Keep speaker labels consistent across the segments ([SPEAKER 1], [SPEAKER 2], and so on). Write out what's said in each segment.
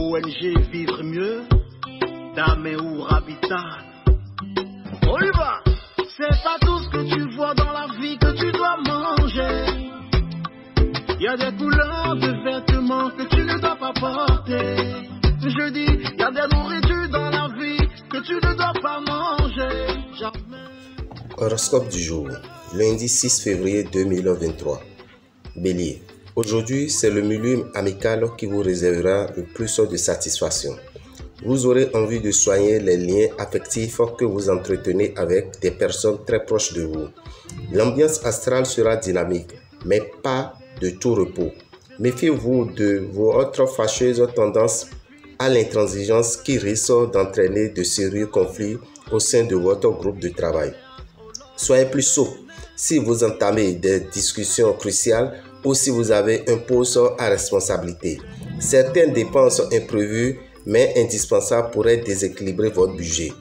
[SPEAKER 1] ONG Vivre Mieux, d'Améour Habitat. On y va! C'est pas tout ce que tu vois dans la vie que tu dois manger. Il y a des couleurs de vêtements que tu ne dois pas porter. Je dis, il y a des nourritures dans la vie que tu ne dois pas manger.
[SPEAKER 2] Horoscope du jour, lundi 6 février 2023. Bélier. Aujourd'hui, c'est le milieu amical qui vous réservera le plus de satisfaction. Vous aurez envie de soigner les liens affectifs que vous entretenez avec des personnes très proches de vous. L'ambiance astrale sera dynamique, mais pas de tout repos. Méfiez-vous de votre fâcheuse tendance à l'intransigeance qui risque d'entraîner de sérieux conflits au sein de votre groupe de travail. Soyez plus souple si vous entamez des discussions cruciales ou si vous avez un poste à responsabilité. Certaines dépenses imprévues mais indispensables pourraient déséquilibrer votre budget.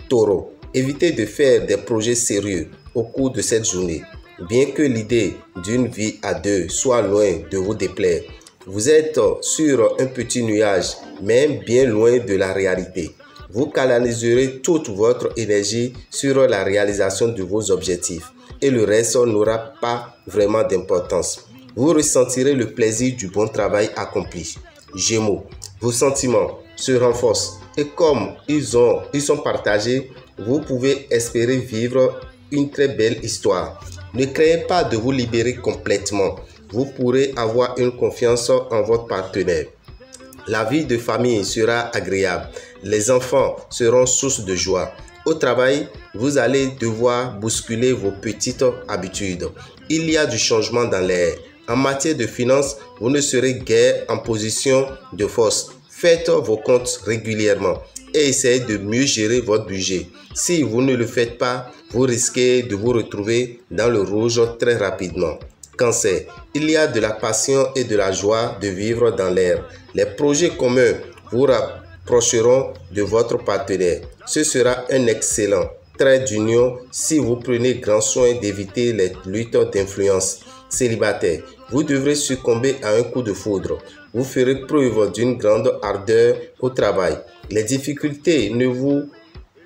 [SPEAKER 2] Taureau, évitez de faire des projets sérieux au cours de cette journée. Bien que l'idée d'une vie à deux soit loin de vous déplaire, vous êtes sur un petit nuage, même bien loin de la réalité. Vous canaliserez toute votre énergie sur la réalisation de vos objectifs et le reste n'aura pas vraiment d'importance. Vous ressentirez le plaisir du bon travail accompli. Gémeaux, vos sentiments se renforcent et comme ils sont partagés, vous pouvez espérer vivre une très belle histoire. Ne craignez pas de vous libérer complètement. Vous pourrez avoir une confiance en votre partenaire. La vie de famille sera agréable. Les enfants seront source de joie. Au travail, vous allez devoir bousculer vos petites habitudes. Il y a du changement dans l'air. En matière de finances, vous ne serez guère en position de force. Faites vos comptes régulièrement et essayez de mieux gérer votre budget. Si vous ne le faites pas, vous risquez de vous retrouver dans le rouge très rapidement. Cancer, il y a de la passion et de la joie de vivre dans l'air. Les projets communs vous rapprocheront de votre partenaire. Ce sera un excellent trait d'union si vous prenez grand soin d'éviter les luttes d'influence. Célibataire, vous devrez succomber à un coup de foudre. Vous ferez preuve d'une grande ardeur au travail. Les difficultés ne vous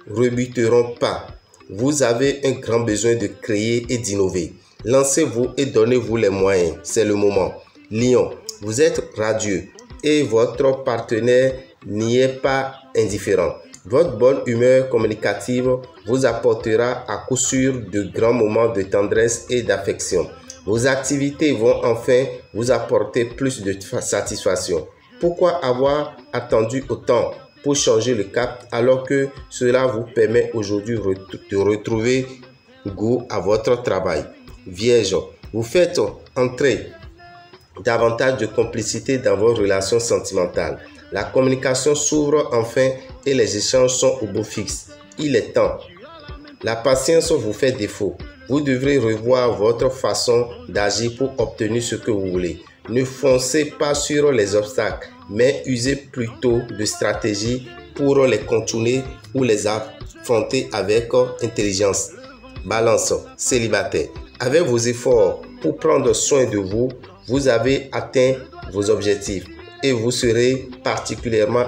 [SPEAKER 2] rebuteront pas. Vous avez un grand besoin de créer et d'innover. Lancez-vous et donnez-vous les moyens. C'est le moment. Lion, vous êtes radieux et votre partenaire n'y est pas indifférent. Votre bonne humeur communicative vous apportera à coup sûr de grands moments de tendresse et d'affection. Vos activités vont enfin vous apporter plus de satisfaction. Pourquoi avoir attendu autant pour changer le cap alors que cela vous permet aujourd'hui de retrouver goût à votre travail? Vierge, vous faites entrer davantage de complicité dans vos relations sentimentales. La communication s'ouvre enfin et les échanges sont au beau fixe. Il est temps. La patience vous fait défaut. Vous devrez revoir votre façon d'agir pour obtenir ce que vous voulez. Ne foncez pas sur les obstacles, mais usez plutôt de stratégies pour les contourner ou les affronter avec intelligence. Balance, célibataire. Avec vos efforts pour prendre soin de vous, vous avez atteint vos objectifs et vous serez particulièrement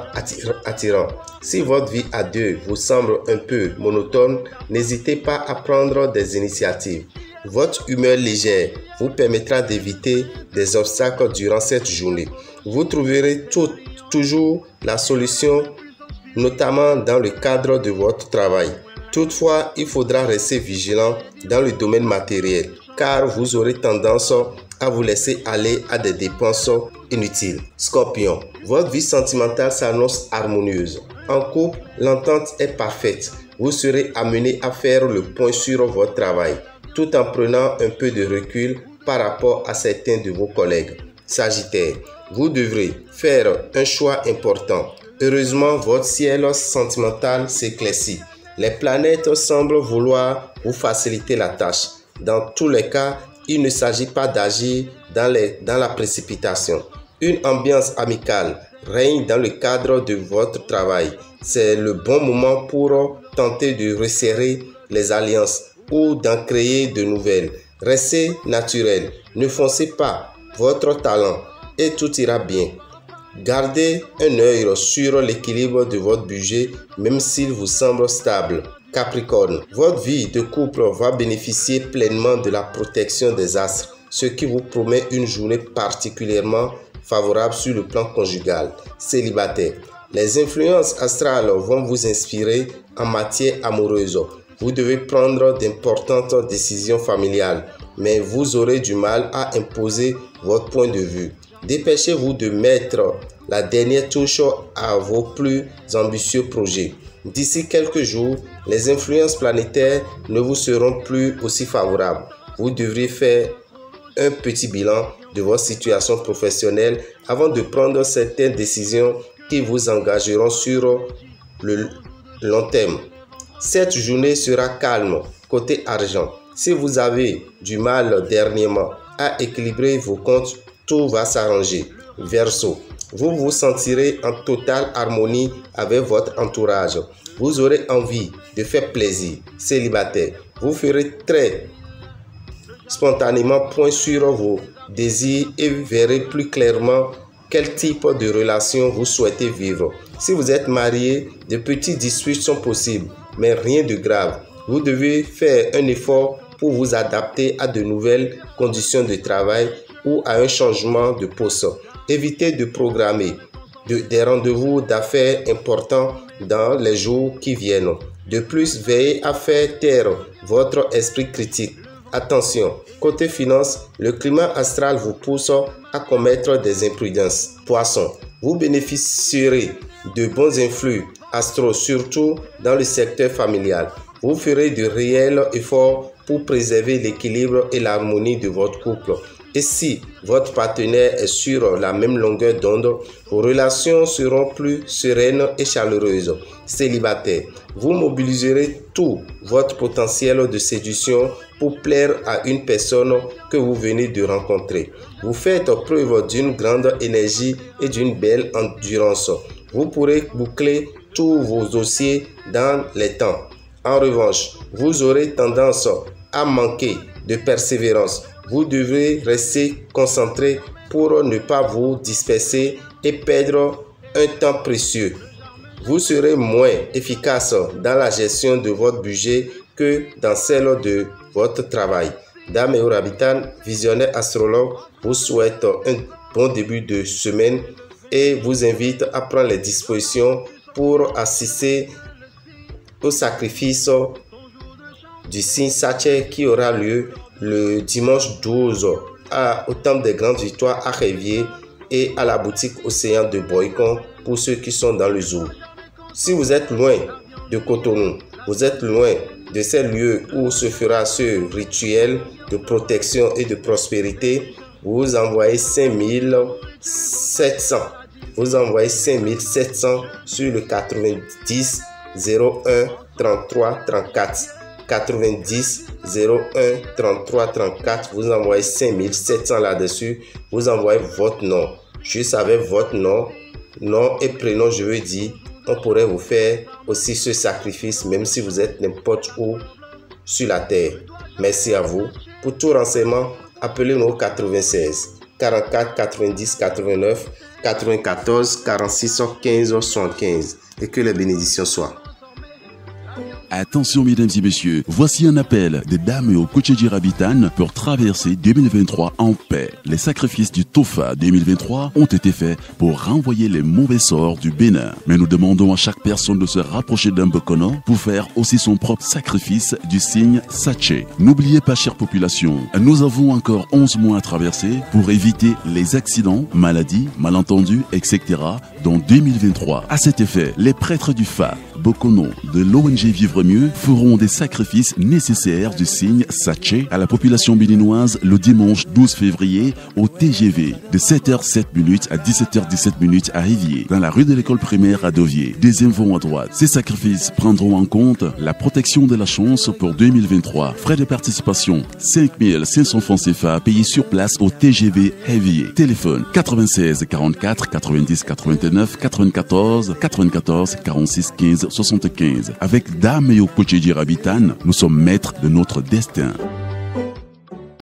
[SPEAKER 2] attirant. Si votre vie à deux vous semble un peu monotone, n'hésitez pas à prendre des initiatives. Votre humeur légère vous permettra d'éviter des obstacles durant cette journée. Vous trouverez toujours la solution, notamment dans le cadre de votre travail. Toutefois, il faudra rester vigilant dans le domaine matériel, car vous aurez tendance à vous laisser aller à des dépenses inutiles. Scorpion, votre vie sentimentale s'annonce harmonieuse. En couple, l'entente est parfaite. Vous serez amené à faire le point sur votre travail, tout en prenant un peu de recul par rapport à certains de vos collègues. Sagittaire, vous devrez faire un choix important. Heureusement, votre ciel sentimental s'éclaircit. Les planètes semblent vouloir vous faciliter la tâche. Dans tous les cas, il ne s'agit pas d'agir dans la précipitation. Une ambiance amicale règne dans le cadre de votre travail. C'est le bon moment pour tenter de resserrer les alliances ou d'en créer de nouvelles. Restez naturel, ne foncez pas votre talent et tout ira bien. Gardez un œil sur l'équilibre de votre budget, même s'il vous semble stable. Capricorne, votre vie de couple va bénéficier pleinement de la protection des astres, ce qui vous promet une journée particulièrement favorable sur le plan conjugal. Célibataire, les influences astrales vont vous inspirer en matière amoureuse. Vous devez prendre d'importantes décisions familiales, mais vous aurez du mal à imposer votre point de vue. Dépêchez-vous de mettre la dernière touche à vos plus ambitieux projets. D'ici quelques jours, les influences planétaires ne vous seront plus aussi favorables. Vous devriez faire un petit bilan de votre situation professionnelle avant de prendre certaines décisions qui vous engageront sur le long terme. Cette journée sera calme côté argent. Si vous avez du mal dernièrement à équilibrer vos comptes, tout va s'arranger. Verseau, vous vous sentirez en totale harmonie avec votre entourage. Vous aurez envie de faire plaisir. Célibataire, vous ferez très spontanément point sur vos désirs et verrez plus clairement quel type de relation vous souhaitez vivre. Si vous êtes marié, de petites disputes sont possibles, mais rien de grave. Vous devez faire un effort pour vous adapter à de nouvelles conditions de travail ou à un changement de poste. Évitez de programmer des rendez-vous d'affaires importants dans les jours qui viennent. De plus, veillez à faire taire votre esprit critique. Attention, côté finance, le climat astral vous pousse à commettre des imprudences. Poisson, vous bénéficierez de bons influx astraux, surtout dans le secteur familial. Vous ferez de réels efforts pour préserver l'équilibre et l'harmonie de votre couple. Et si votre partenaire est sur la même longueur d'onde, vos relations seront plus sereines et chaleureuses. Célibataire, vous mobiliserez tout votre potentiel de séduction pour plaire à une personne que vous venez de rencontrer. Vous faites preuve d'une grande énergie et d'une belle endurance. Vous pourrez boucler tous vos dossiers dans les temps. En revanche, vous aurez tendance à manquer de persévérance. Vous devrez rester concentré pour ne pas vous disperser et perdre un temps précieux. Vous serez moins efficace dans la gestion de votre budget que dans celle de votre travail. Dame et Orabitan, visionnaire astrologue, vous souhaite un bon début de semaine et vous invite à prendre les dispositions pour assister au sacrifice du signe Satché qui aura lieu le dimanche 12 au temple des grandes victoires à Révier et à la boutique Océan de Boycon pour ceux qui sont dans le zoo. Si vous êtes loin de Cotonou, vous êtes loin de ces lieux où se fera ce rituel de protection et de prospérité, vous envoyez 5700. Vous envoyez 5700 sur le 90 01 33 34. 90 01 33 34. Vous envoyez 5700 là-dessus. Vous envoyez votre nom. Juste avec votre nom et prénom, je veux dire, on pourrait vous faire aussi ce sacrifice, même si vous êtes n'importe où sur la terre. Merci à vous. Pour tout renseignement, appelez-nous au 96 44 90 89 94 46 15 75 et que les bénédictions soient.
[SPEAKER 3] Attention mesdames et messieurs, voici un appel des dames au Kocheji Rabitan pour traverser 2023 en paix. Les sacrifices du Tofa 2023 ont été faits pour renvoyer les mauvais sorts du Bénin. Mais nous demandons à chaque personne de se rapprocher d'un Bokono pour faire aussi son propre sacrifice du signe Satché. N'oubliez pas, chère population, nous avons encore 11 mois à traverser pour éviter les accidents, maladies, malentendus, etc. dans 2023. À cet effet, les prêtres du Fa, Bokono, de l'ONG Vivre Mieux feront des sacrifices nécessaires du signe Satché à la population béninoise le dimanche 12 février au TGV de 7h07 à 17h17 à Rivier, dans la rue de l'école primaire à Dovier. Deuxième vont à droite. Ces sacrifices prendront en compte la protection de la chance pour 2023. Frais de participation 5500 francs CFA payés sur place au TGV Rivier. Téléphone 96 44 90 89 94 94 46 15 75. Avec Dame et au Kocheji Rabitan, nous sommes maîtres de notre destin.